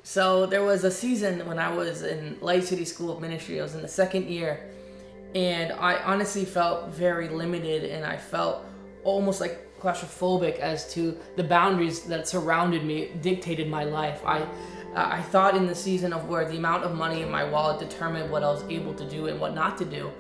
So there was a season when I was in Light City School of Ministry. I was in the second year, and I honestly felt very limited, and I felt almost like claustrophobic as to the boundaries that surrounded me, dictated my life. I thought in the season of where the amount of money in my wallet determined what I was able to do and what not to do.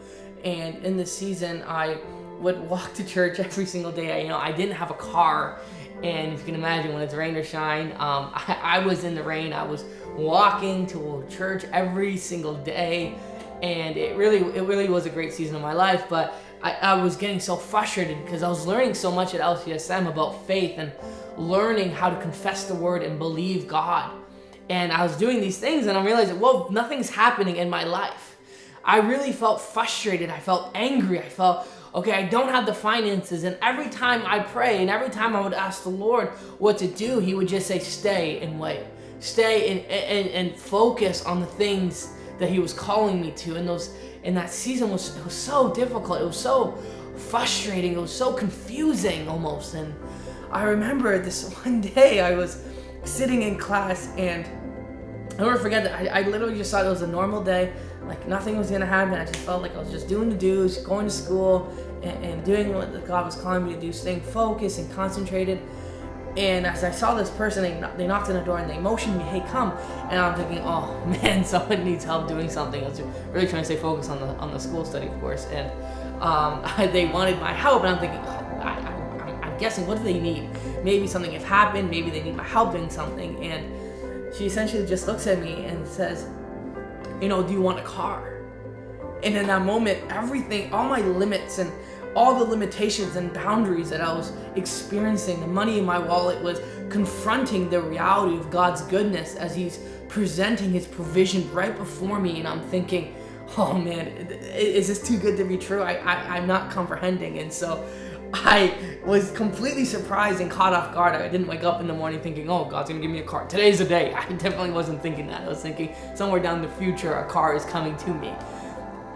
And in this season, I would walk to church every single day. I didn't have a car, and you can imagine when it's rain or shine, I was in the rain. I was walking to church every single day, and it really was a great season of my life. But I was getting so frustrated because I was learning so much at LCSM about faith and learning how to confess the word and believe God. And I was doing these things, and I'm realizing, whoa, nothing's happening in my life. I really felt frustrated. I felt angry. I felt, okay, I don't have the finances. And every time I pray and every time I would ask the Lord what to do, he would just say, stay and wait. Stay and focus on the things that he was calling me to. And that season was so difficult. It was so frustrating. It was so confusing almost. And I remember this one day I was sitting in class, and I'll never forget that I literally just thought it was a normal day, like nothing was gonna happen. I just felt like I was just doing the dues, going to school and doing what God was calling me to do, staying focused and concentrated. And as I saw this person, they knocked on the door and they motioned me, hey, come. And I'm thinking, oh man, someone needs help doing something. I was really trying to stay focused on the school study, of course. And they wanted my help, and I'm thinking, I'm guessing, what do they need? Maybe something has happened, maybe they need my help doing something. And she essentially just looks at me and says, do you want a car? And in that moment, everything, all my limits and all the limitations and boundaries that I was experiencing, the money in my wallet was confronting the reality of God's goodness as he's presenting his provision right before me. And I'm thinking, oh man, is this too good to be true? I'm not comprehending. And so I was completely surprised and caught off guard. I didn't wake up in the morning thinking, oh, God's gonna give me a car. Today's the day. I definitely wasn't thinking that. I was thinking somewhere down the future, a car is coming to me.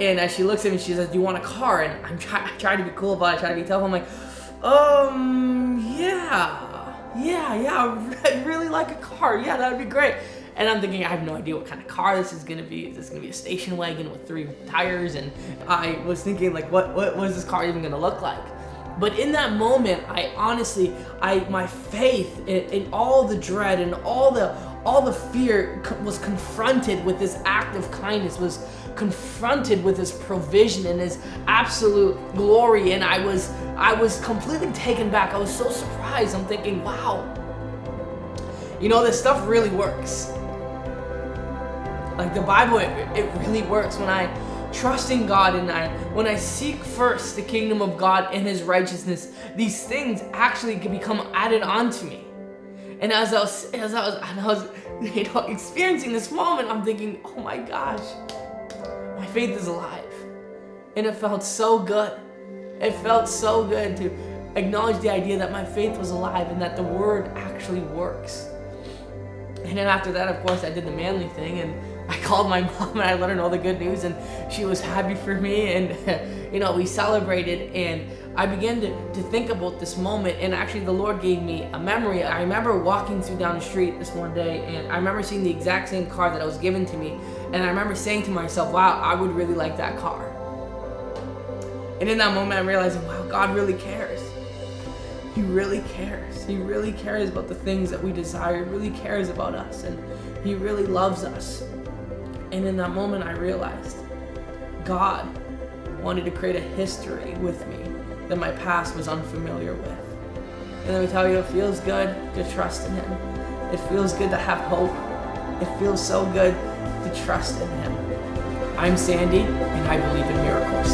And as she looks at me, she says, do you want a car? And I try to be cool about it, I try to be tough. I'm like, yeah, I'd really like a car. Yeah, that would be great. And I'm thinking, I have no idea what kind of car this is gonna be. Is this gonna be a station wagon with 3 tires? And I was thinking, like, what is this car even gonna look like? But in that moment, my faith in all the dread and all the fear was confronted with this act of kindness, was confronted with his provision and his absolute glory. And I was completely taken back. I was so surprised. I'm thinking, wow, this stuff really works. Like the Bible, it really works. When I trust in God and when I seek first the kingdom of God and his righteousness, these things actually can become added on to me. And as I was experiencing this moment, I'm thinking, oh my gosh, my faith is alive. And it felt so good. It felt so good to acknowledge the idea that my faith was alive and that the word actually works. And then after that, of course, I did the manly thing, and I called my mom and I let her know the good news, and she was happy for me, and we celebrated. And I began to think about this moment, and actually the Lord gave me a memory. I remember walking down the street this one day, and I remember seeing the exact same car that was given to me, and I remember saying to myself, wow, I would really like that car. And in that moment, I'm realizing, wow, God really cares. He really cares. He really cares about the things that we desire. He really cares about us, and he really loves us. And in that moment, I realized God wanted to create a history with me that my past was unfamiliar with. And let me tell you, it feels good to trust in him. It feels good to have hope. It feels so good to trust in him. I'm Sandy, and I believe in miracles.